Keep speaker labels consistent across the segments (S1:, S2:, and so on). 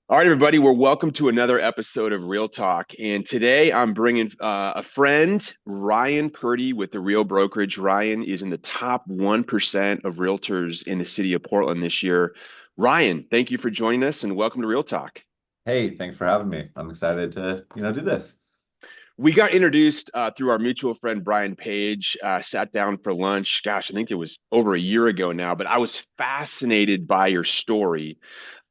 S1: All right, everybody, we're welcome to another episode of Real Talk. And today I'm bringing a friend, Ryan Purdy with the Real Brokerage. Ryan is in the top 1% of realtors in the city of Portland this year. Ryan, thank you for joining us and welcome to Real Talk.
S2: Hey, thanks for having me. I'm excited to, do this.
S1: We got introduced through our mutual friend, Brian Page, sat down for lunch. Gosh, I think it was over a year ago now, but I was fascinated by your story.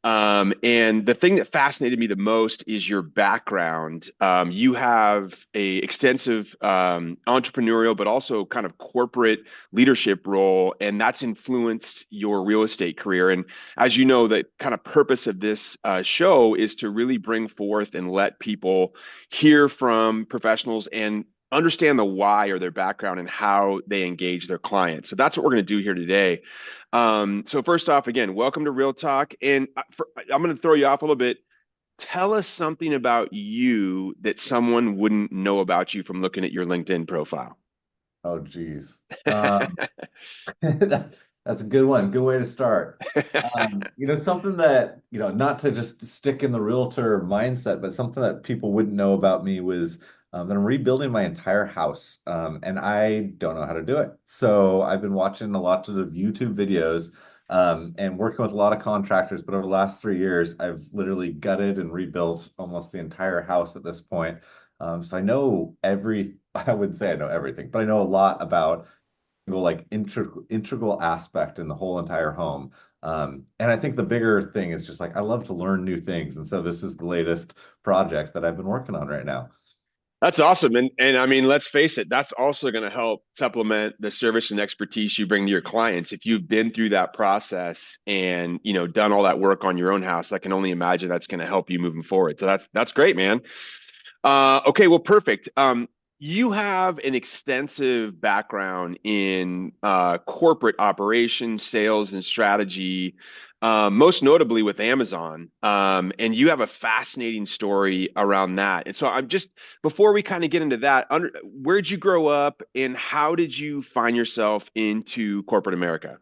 S1: And the thing that fascinated me the most is your background. You have a extensive entrepreneurial, but also kind of corporate leadership role, and that's influenced your real estate career. And as you know, the kind of purpose of this show is to really bring forth and let people hear from professionals and understand the why or their background and how they engage their clients. So that's what we're going to do here today. So first off, again, welcome to Real Talk. And I'm going to throw you off a little bit. Tell us something about you that someone wouldn't know about you from looking at your LinkedIn profile.
S2: Oh, geez. That's a good one. Good way to start. Something that, not to just stick in the realtor mindset, but something that people wouldn't know about me was that I'm rebuilding my entire house. And I don't know how to do it. So I've been watching a lot of YouTube videos and working with a lot of contractors. But over the last 3 years, I've literally gutted and rebuilt almost the entire house at this point. So I know I would say I know everything, but I know a lot about integral aspect in the whole entire home. And I think the bigger thing is just like I love to learn new things. And so this is the latest project that I've been working on right now.
S1: That's awesome. And I mean, let's face it, that's also going to help supplement the service and expertise you bring to your clients. If you've been through that process and, done all that work on your own house, I can only imagine that's going to help you moving forward. So that's great, man. Okay, well, perfect. You have an extensive background in corporate operations, sales, and strategy, most notably with Amazon. And you have a fascinating story around that. And so I'm just, before we kind of get into that, where'd you grow up and how did you find yourself into corporate America?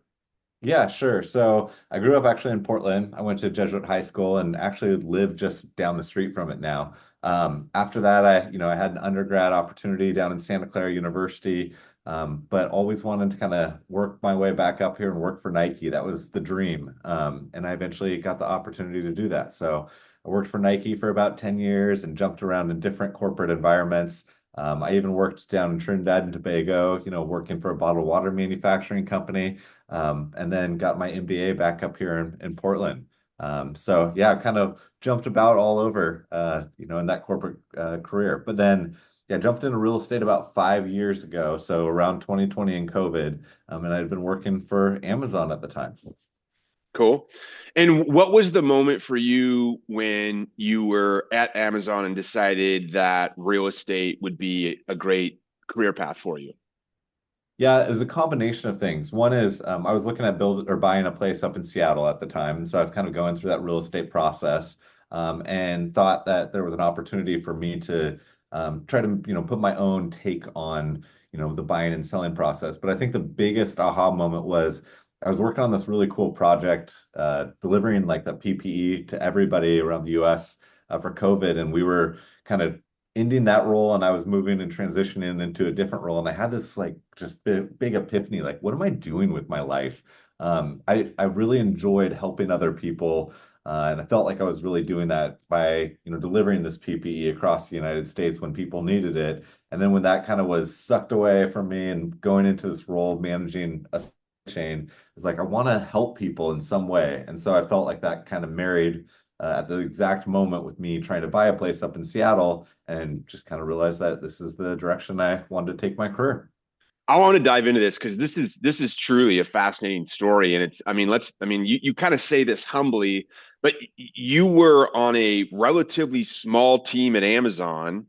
S2: Yeah, sure. So I grew up actually in Portland. I went to Jesuit high school and actually live just down the street from it now. After that, I had an undergrad opportunity down in Santa Clara University, but always wanted to kind of work my way back up here and work for Nike. That was the dream. And I eventually got the opportunity to do that. So I worked for Nike for about 10 years and jumped around in different corporate environments. I even worked down in Trinidad and Tobago, working for a bottled water manufacturing company, and then got my MBA back up here in Portland. So yeah, I've kind of jumped about all over, in that corporate career. But then, yeah, jumped into real estate about 5 years ago, so around 2020 and COVID, and I'd been working for Amazon at the time.
S1: Cool. And what was the moment for you when you were at Amazon and decided that real estate would be a great career path for you?
S2: Yeah, it was a combination of things. One is I was looking at build or buying a place up in Seattle at the time, and so I was kind of going through that real estate process, and thought that there was an opportunity for me to try to put my own take on the buying and selling process. But I think the biggest aha moment was I was working on this really cool project, delivering like the PPE to everybody around the U.S. For COVID, and we were kind of ending that role and I was moving and transitioning into a different role. And I had this like just big epiphany, like, what am I doing with my life? I really enjoyed helping other people. And I felt like I was really doing that by, delivering this PPE across the United States when people needed it. And then when that kind of was sucked away from me and going into this role of managing a chain, it's like I want to help people in some way. And so I felt like that kind of married at the exact moment with me trying to buy a place up in Seattle and just kind of realized that this is the direction I wanted to take my career.
S1: I want to dive into this because this is truly a fascinating story. And you kind of say this humbly, but you were on a relatively small team at Amazon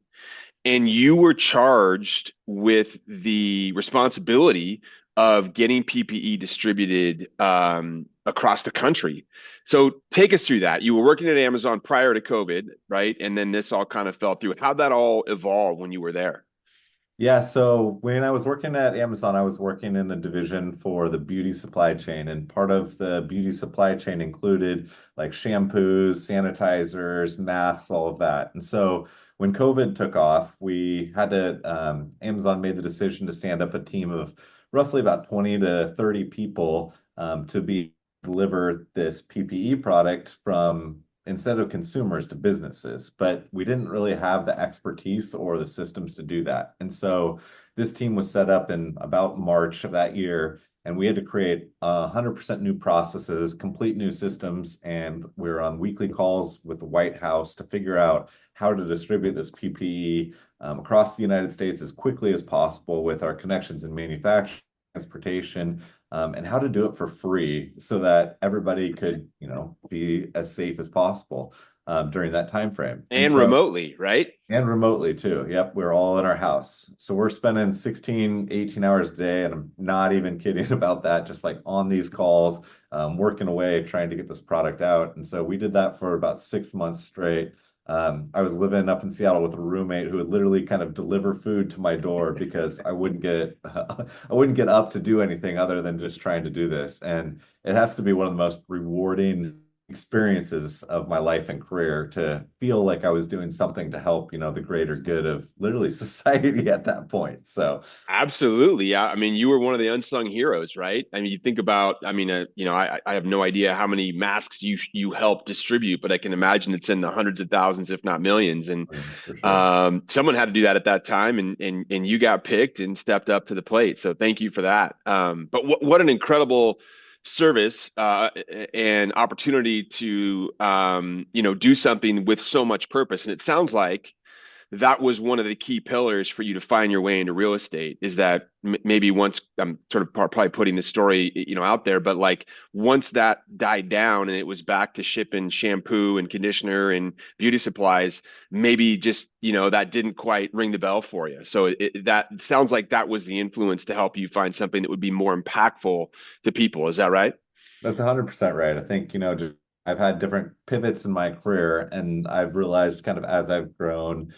S1: and you were charged with the responsibility of getting PPE distributed across the country. So take us through that. You were working at Amazon prior to COVID, right? And then this all kind of fell through. How'd that all evolve when you were there?
S2: Yeah, so when I was working at Amazon, I was working in a division for the beauty supply chain, and part of the beauty supply chain included like shampoos, sanitizers, masks, all of that. And so when COVID took off, we had to, Amazon made the decision to stand up a team of roughly about 20 to 30 people to be deliver this PPE product from instead of consumers to businesses, but we didn't really have the expertise or the systems to do that. And so this team was set up in about March of that year, and we had to create 100% new processes, complete new systems, and we were on weekly calls with the White House to figure out how to distribute this PPE across the United States as quickly as possible with our connections in manufacturing, transportation, and how to do it for free so that everybody could, be as safe as possible during that time frame. And
S1: And
S2: so,
S1: remotely, right?
S2: and remotely too. Yep, we're all in our house. So we're spending 16, 18 hours a day, and I'm not even kidding about that, just like on these calls, working away, trying to get this product out. And so we did that for about 6 months straight. I was living up in Seattle with a roommate who would literally kind of deliver food to my door because I wouldn't get I wouldn't get up to do anything other than just trying to do this. And it has to be one of the most rewarding experiences of my life and career to feel like I was doing something to help, the greater good of literally society at that point. So,
S1: Absolutely. Yeah. I mean, you were one of the unsung heroes, right? I mean, you think about, I mean, I have no idea how many masks you help distribute, but I can imagine it's in the hundreds of thousands, if not millions. And
S2: that's for sure.
S1: someone had to do that at that time, and you got picked and stepped up to the plate. So thank you for that. But what an incredible service and opportunity to do something with so much purpose. And it sounds like that was one of the key pillars for you to find your way into real estate is that maybe once I'm sort of probably putting this story out there, but like once that died down and it was back to shipping shampoo and conditioner and beauty supplies, maybe just that didn't quite ring the bell for you. So that sounds like that was the influence to help you find something that would be more impactful to people. Is that right?
S2: That's 100% right. I think, just I've had different pivots in my career, and I've realized kind of as I've grown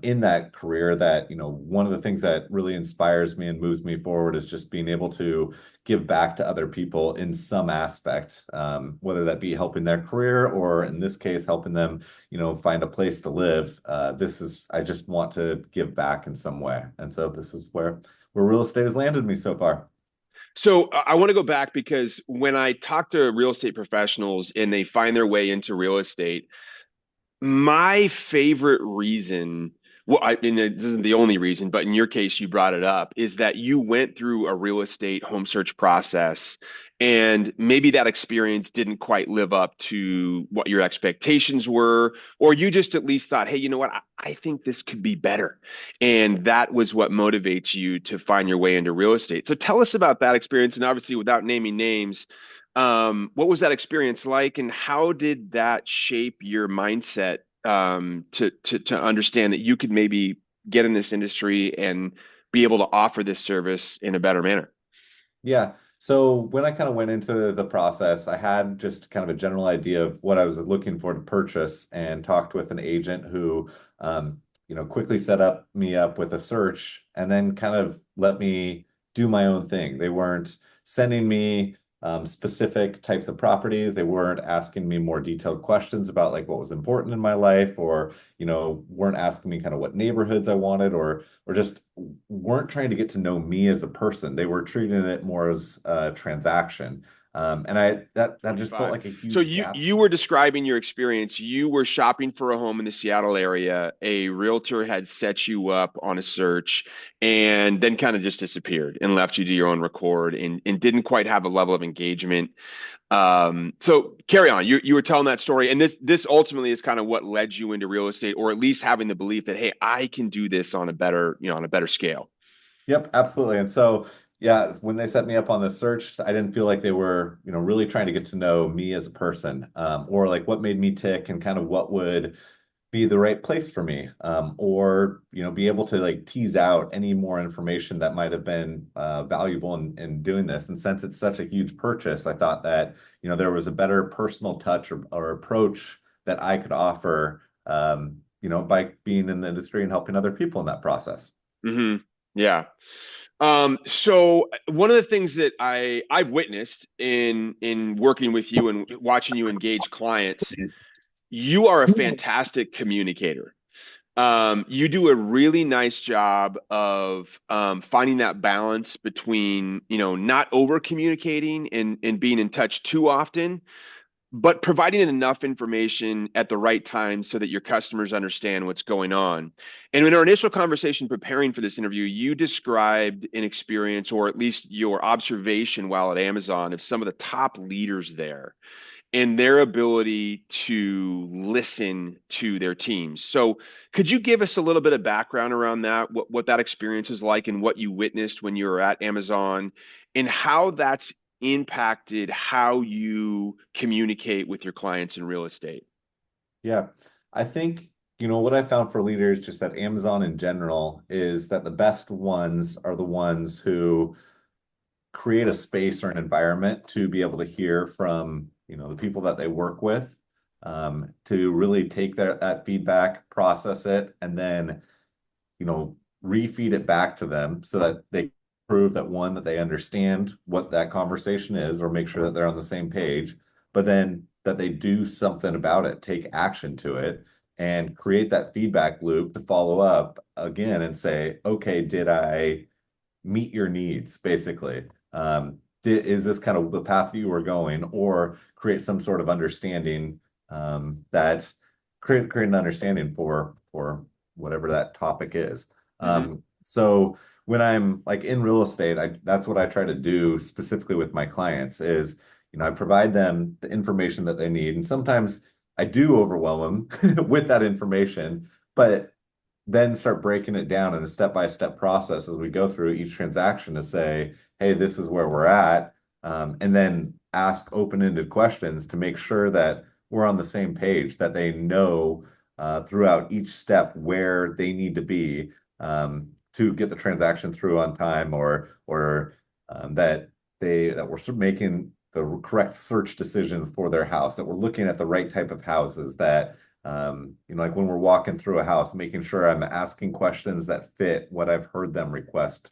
S2: in that career that, one of the things that really inspires me and moves me forward is just being able to give back to other people in some aspect, whether that be helping their career or in this case, helping them, find a place to live. I just want to give back in some way. And so this is where real estate has landed me so far.
S1: So I want to go back because when I talk to real estate professionals and they find their way into real estate, my favorite reason, well, and this isn't the only reason, but in your case, you brought it up, is that you went through a real estate home search process, and maybe that experience didn't quite live up to what your expectations were, or you just at least thought, hey, you know what? I think this could be better. And that was what motivates you to find your way into real estate. So tell us about that experience. And obviously, without naming names, what was that experience like, and how did that shape your mindset to understand that you could maybe get in this industry and be able to offer this service in a better manner?
S2: Yeah. So when I kind of went into the process, I had just kind of a general idea of what I was looking for to purchase and talked with an agent who, quickly set me up with a search and then kind of let me do my own thing. They weren't sending me specific types of properties. They weren't asking me more detailed questions about like what was important in my life or, weren't asking me kind of what neighborhoods I wanted or just weren't trying to get to know me as a person. They were treating it more as a transaction. And that just felt
S1: 25.
S2: like a
S1: So
S2: huge
S1: you
S2: gap
S1: you
S2: for
S1: were
S2: me.
S1: describing your experience. You were shopping for a home in the Seattle area. A realtor had set you up on a search and then kind of just disappeared and left you to your own record and didn't quite have a level of engagement. So carry on. You were telling that story, and this ultimately is kind of what led you into real estate, or at least having the belief that, hey, I can do this on a better, on a better scale.
S2: Yep, absolutely. And so, yeah, when they set me up on the search, I didn't feel like they were, really trying to get to know me as a person, or like what made me tick and kind of what would be the right place for me, or be able to like tease out any more information that might have been valuable in doing this. And since it's such a huge purchase, I thought that there was a better personal touch or approach that I could offer, by being in the industry and helping other people in that process.
S1: Hmm. Yeah. So one of the things that I've witnessed in working with you and watching you engage clients, you are a fantastic communicator. You do a really nice job of finding that balance between, not over communicating and being in touch too often, but providing enough information at the right time so that your customers understand what's going on. And in our initial conversation preparing for this interview, you described an experience, or at least your observation while at Amazon, of some of the top leaders there and their ability to listen to their teams. So, could you give us a little bit of background around that, what that experience is like and what you witnessed when you were at Amazon, and how that's impacted how you communicate with your clients in real estate?
S2: Yeah, I think, what I found for leaders just at Amazon in general is that the best ones are the ones who create a space or an environment to be able to hear from, the people that they work with, to really take that feedback, process it, and then, you know, refeed it back to them so that they prove that one, that they understand what that conversation is, or make sure that they're on the same page, but then that they do something about it, take action to it, and create that feedback loop to follow up again and say, okay, did I meet your needs, basically? Is this kind of the path you were going, or create some sort of understanding, that create an understanding for whatever that topic is.
S1: Hmm.
S2: So when I'm like in real estate, that's what I try to do specifically with my clients is, I provide them the information that they need. And sometimes I do overwhelm them with that information, but then start breaking it down in a step-by-step process as we go through each transaction to say, hey, this is where we're at. And then ask open-ended questions to make sure that we're on the same page, that they know throughout each step where they need to be, to get the transaction through on time, or that we're making the correct search decisions for their house, that we're looking at the right type of houses, that like when we're walking through a house, making sure I'm asking questions that fit what I've heard them request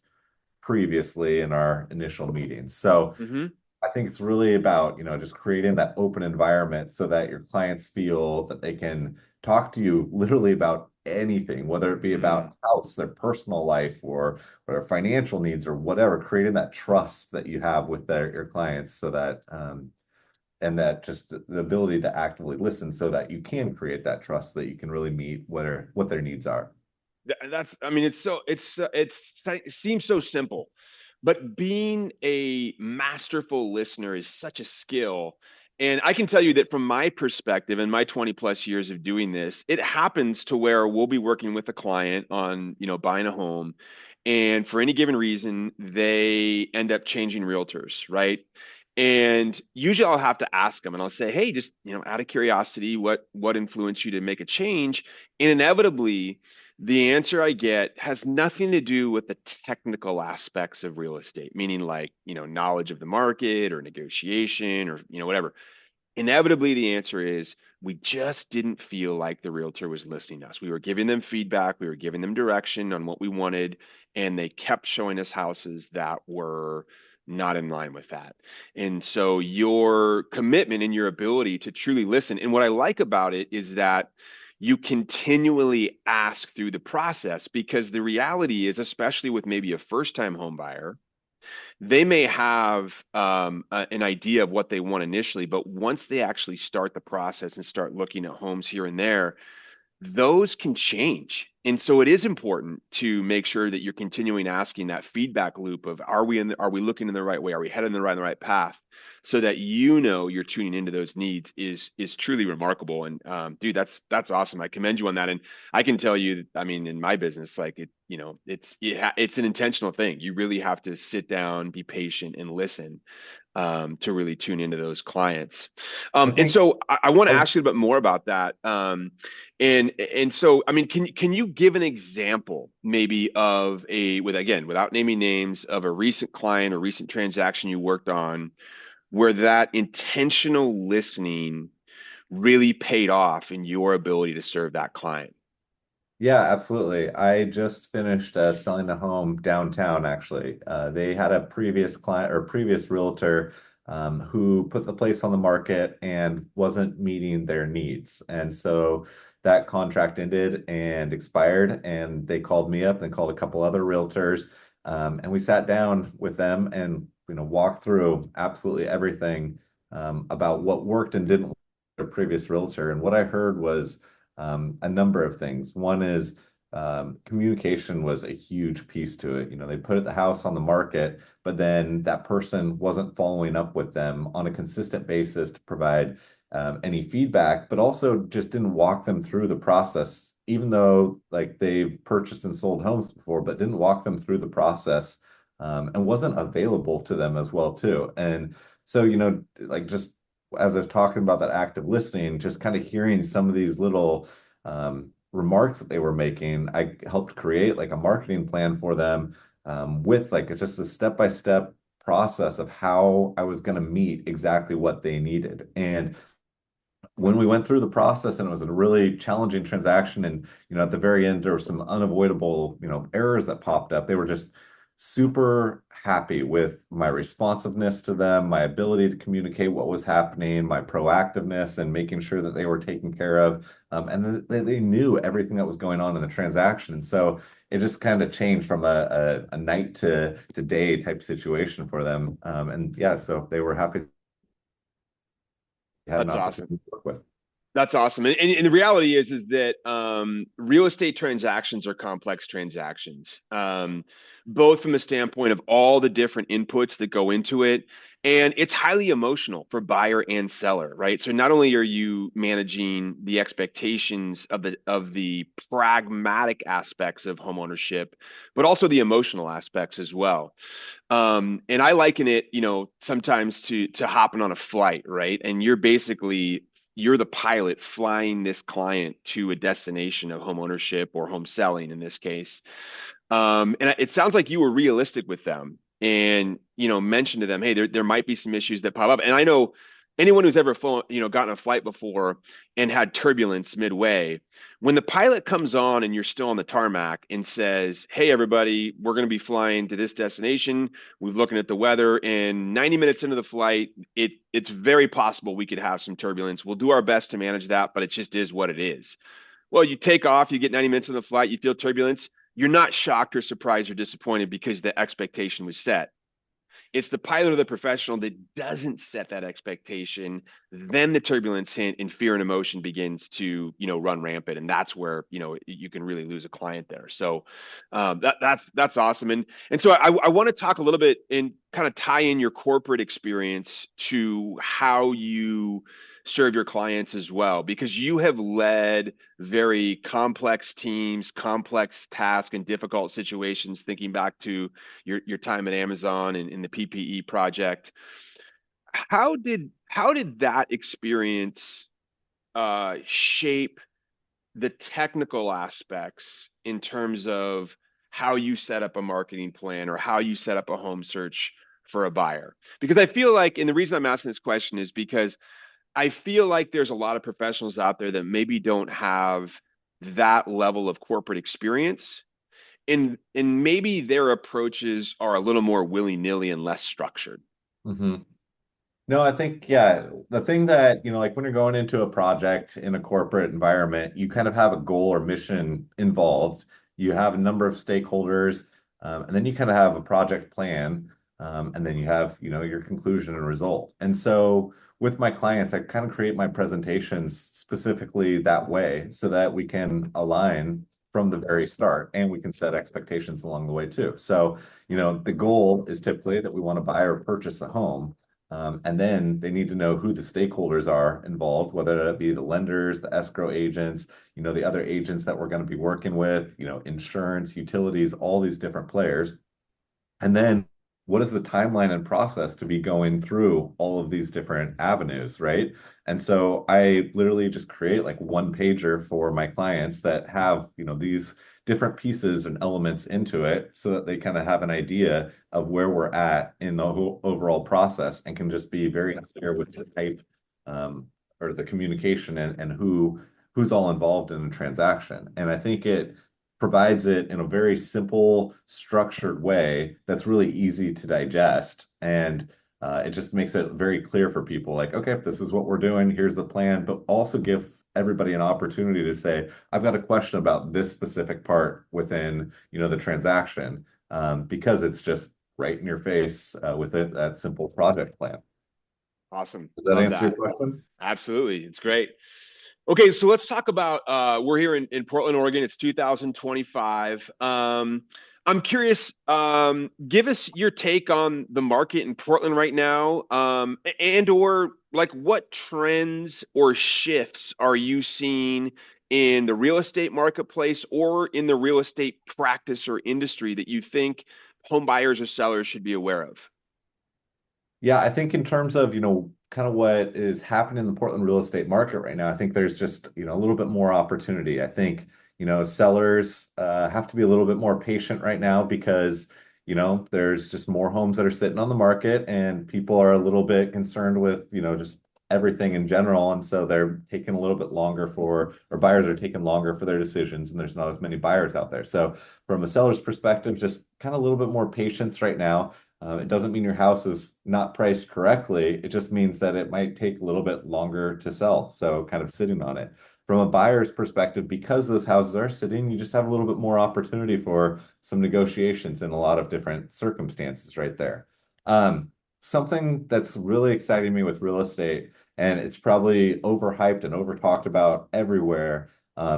S2: previously in our initial meetings. So
S1: Hmm.
S2: I think it's really about, just creating that open environment so that your clients feel that they can talk to you literally about anything, whether it be
S1: Hmm.
S2: about house, their personal life, or their financial needs, or whatever, creating that trust that you have with your clients, so that and that just the ability to actively listen so that you can create that trust, so that you can really meet what their needs are.
S1: That's, I mean, it seems so simple, but being a masterful listener is such a skill. And I can tell you that from my perspective and my 20 plus years of doing this, it happens to where we'll be working with a client on, buying a home. And for any given reason, they end up changing realtors, right? And usually I'll have to ask them and I'll say, hey, just, out of curiosity, what influenced you to make a change? And inevitably, the answer I get has nothing to do with the technical aspects of real estate, meaning like, knowledge of the market or negotiation or, whatever. Inevitably, the answer is we just didn't feel like the realtor was listening to us. We were giving them feedback, we were giving them direction on what we wanted, and they kept showing us houses that were not in line with that. And so your commitment and your ability to truly listen, and what I like about it is that you continually ask through the process, because the reality is, especially with maybe a first-time home buyer, they may have an idea of what they want initially, but once they actually start the process and start looking at homes here and there, those can change. And so it is important to make sure that you're continuing asking that feedback loop of, are we looking in the right way? Are we heading in the right path? So that you're tuning into those needs is truly remarkable. And dude, that's awesome. I commend you on that. And I can tell you, I mean, in my business, like it's an intentional thing. You really have to sit down, be patient, and listen to really tune into those clients.
S2: I
S1: And
S2: think
S1: so I want to
S2: oh,
S1: ask you a bit more about that. And so, I mean, can you give an example maybe of without naming names, of a recent client or recent transaction you worked on where that intentional listening really paid off in your ability to serve that client?
S2: Yeah, absolutely. I just finished selling a home downtown, actually. They had a previous client or previous realtor who put the place on the market and wasn't meeting their needs. And so that contract ended and expired, and they called me up and called a couple other realtors. And we sat down with them and walked through absolutely everything about what worked and didn't work with their previous realtor. And what I heard was a number of things. One is communication was a huge piece to it. They put the house on the market, but then that person wasn't following up with them on a consistent basis to provide any feedback, but also just didn't walk them through the process, even though like they've purchased and sold homes before, but didn't walk them through the process and wasn't available to them as well too. And so, like just as I was talking about that active listening, just kind of hearing some of these little remarks that they were making, I helped create like a marketing plan for them with like just a step-by-step process of how I was going to meet exactly what they needed. And when we went through the process and it was a really challenging transaction and at the very end there were some unavoidable errors that popped up, they were just super happy with my responsiveness to them, my ability to communicate what was happening, my proactiveness and making sure that they were taken care of, and they knew everything that was going on in the transaction. And so it just kind of changed from a night to day type situation for them, and yeah, so they were happy to have an
S1: That's awesome.
S2: opportunity to work with.
S1: That's awesome. And the reality is that real estate transactions are complex transactions, both from the standpoint of all the different inputs that go into it. And it's highly emotional for buyer and seller, right? So not only are you managing the expectations of the pragmatic aspects of homeownership, but also the emotional aspects as well. And I liken it, sometimes to hopping on a flight, right? And you're the pilot flying this client to a destination of home ownership or home selling in this case. And it sounds like you were realistic with them and, mentioned to them, hey, there might be some issues that pop up. And I know anyone who's ever flown, gotten a flight before and had turbulence midway, when the pilot comes on and you're still on the tarmac and says, hey, everybody, we're going to be flying to this destination. We're looking at the weather and 90 minutes into the flight, it's very possible we could have some turbulence. We'll do our best to manage that, but it just is what it is. Well, you take off, you get 90 minutes on the flight, you feel turbulence. You're not shocked or surprised or disappointed because the expectation was set. It's the pilot or the professional that doesn't set that expectation. Then the turbulence hint and fear and emotion begins to, run rampant. And that's where, you can really lose a client there. So that's awesome. And so I want to talk a little bit and kind of tie in your corporate experience to how you serve your clients as well, because you have led very complex teams, complex tasks, and difficult situations, thinking back to your time at Amazon and in the PPE project. How did that experience shape the technical aspects in terms of how you set up a marketing plan or how you set up a home search for a buyer? Because I feel like, and the reason I'm asking this question is because I feel like there's a lot of professionals out there that maybe don't have that level of corporate experience, and maybe their approaches are a little more willy-nilly and less structured.
S2: Mhm. No, I think, yeah, the thing that, like when you're going into a project in a corporate environment, you kind of have a goal or mission involved. You have a number of stakeholders, and then you kind of have a project plan, and then you have, your conclusion and result. And so with my clients, I kind of create my presentations specifically that way so that we can align from the very start and we can set expectations along the way too. So, the goal is typically that we want to buy or purchase a home. And then they need to know who the stakeholders are involved, whether that be the lenders, the escrow agents, the other agents that we're going to be working with, insurance, utilities, all these different players. And then what is the timeline and process to be going through all of these different avenues, right? And so I literally just create like one pager for my clients that have, these different pieces and elements into it so that they kind of have an idea of where we're at in the whole overall process and can just be very clear with the type or the communication and who who's all involved in a transaction. And I think it provides it in a very simple, structured way that's really easy to digest. And it just makes it very clear for people like, okay, this is what we're doing, here's the plan, but also gives everybody an opportunity to say, I've got a question about this specific part within, the transaction, because it's just right in your face with that simple project plan.
S1: Awesome.
S2: Does that
S1: Love
S2: answer your
S1: that.
S2: question?
S1: Absolutely. It's great. Okay, so let's talk about we're here in Portland, Oregon. It's 2025. I'm curious, give us your take on the market in Portland right now, and or like what trends or shifts are you seeing in the real estate marketplace or in the real estate practice or industry that you think home buyers or sellers should be aware of?
S2: Yeah, I think in terms of, kind of what is happening in the Portland real estate market right now, I think there's just, a little bit more opportunity. I think, sellers have to be a little bit more patient right now because, there's just more homes that are sitting on the market and people are a little bit concerned with, just everything in general. And so they're taking a little bit longer or buyers are taking longer for their decisions and there's not as many buyers out there. So from a seller's perspective, just kind of a little bit more patience right now. It doesn't mean your house is not priced correctly. It just means that it might take a little bit longer to sell. So kind of sitting on it. From a buyer's perspective, because those houses are sitting, you just have a little bit more opportunity for some negotiations in a lot of different circumstances right there. Something that's really exciting me with real estate, and it's probably overhyped and over talked about everywhere,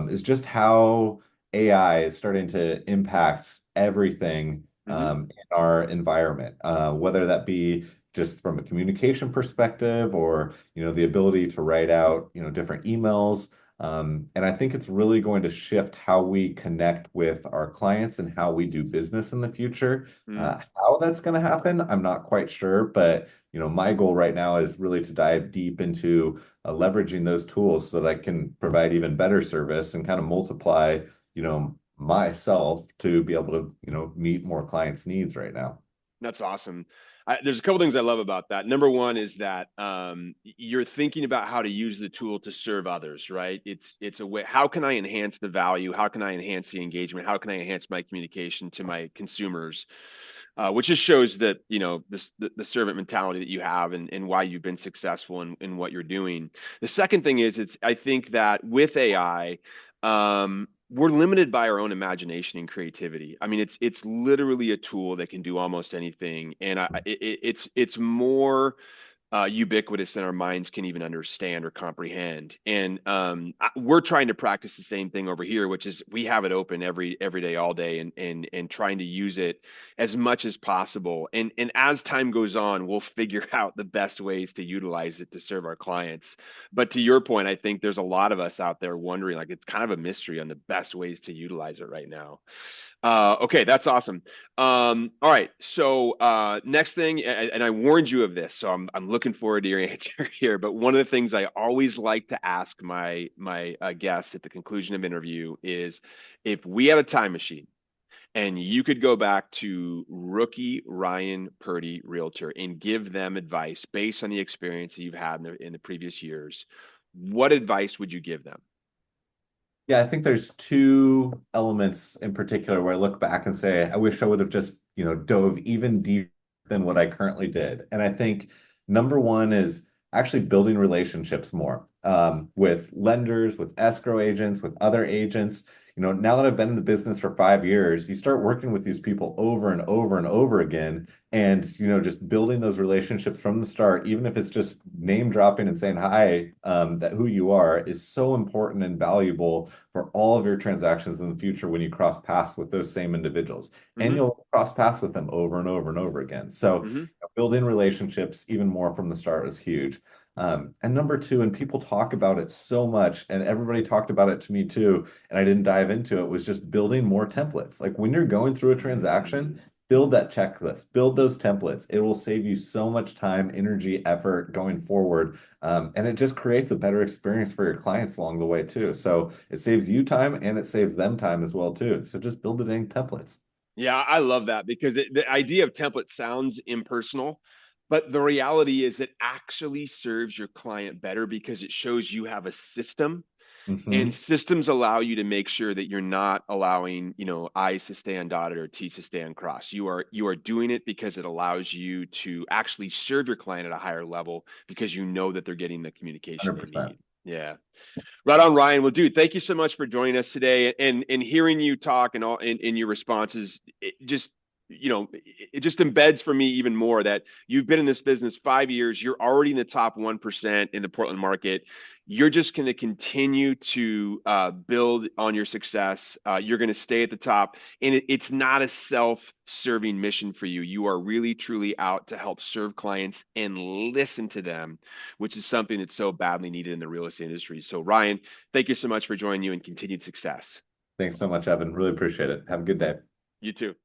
S2: is just how AI is starting to impact everything
S1: Hmm.
S2: in our environment, whether that be just from a communication perspective or, the ability to write out, different emails. And I think it's really going to shift how we connect with our clients and how we do business in the future. How that's going to happen, I'm not quite sure, but my goal right now is really to dive deep into leveraging those tools so that I can provide even better service and kind of multiply, myself to be able to, meet more clients' needs right now.
S1: That's awesome. There's a couple things I love about that. Number one is that you're thinking about how to use the tool to serve others, right? It's a way. How can I enhance the value? How can I enhance the engagement? How can I enhance my communication to my consumers? Which just shows that the servant mentality that you have and why you've been successful in what you're doing. The second thing is it's I think that with AI, we're limited by our own imagination and creativity. I mean, it's literally a tool that can do almost anything, and it's more ubiquitous than our minds can even understand or comprehend. And we're trying to practice the same thing over here, which is we have it open every day, all day, and trying to use it as much as possible. And as time goes on, we'll figure out the best ways to utilize it to serve our clients. But to your point, I think there's a lot of us out there wondering, like it's kind of a mystery on the best ways to utilize it right now. Okay, that's awesome. All right. So next thing, and I warned you of this, so I'm looking forward to your answer here. But one of the things I always like to ask my guests at the conclusion of interview is, if we had a time machine and you could go back to rookie Ryan Purdy, realtor, and give them advice based on the experience that you've had in the previous years, what advice would you give them?
S2: Yeah, I think there's two elements in particular where I look back and say, I wish I would have just, dove even deeper than what I currently did. And I think number one is actually building relationships more with lenders, with escrow agents, with other agents. Now that I've been in the business for 5 years, you start working with these people over and over and over again. And, just building those relationships from the start, even if it's just name dropping and saying hi, that who you are is so important and valuable for all of your transactions in the future when you cross paths with those same individuals. And
S1: Hmm.
S2: you'll cross paths with them over and over and over again. So
S1: Hmm.
S2: building relationships even more from the start is huge. And number two, and people talk about it so much, and everybody talked about it to me too, and I didn't dive into it, was just building more templates. Like when you're going through a transaction, build that checklist, build those templates. It will save you so much time, energy, effort going forward. And it just creates a better experience for your clients along the way too. So it saves you time and it saves them time as well too. So just build it in templates.
S1: Yeah, I love that because the idea of template sounds impersonal, but the reality is it actually serves your client better because it shows you have a system And
S2: Hmm.
S1: systems allow you to make sure that you're not allowing, I's to stay undotted or T's to stay uncrossed. You are doing it because it allows you to actually serve your client at a higher level because you know that they're getting the communication they
S2: 100%.
S1: need. Yeah. Right on, Ryan. Well, dude, thank you so much for joining us today, and hearing you talk and all in your responses. It just embeds for me even more that you've been in this business 5 years. You're already in the top 1% in the Portland market. You're just going to continue to build on your success. You're going to stay at the top, and it's not a self-serving mission for you. You are really, truly out to help serve clients and listen to them, which is something that's so badly needed in the real estate industry. So, Ryan, thank you so much for joining you, and continued success.
S2: Thanks so much, Evan. Really appreciate it. Have a good day.
S1: You too.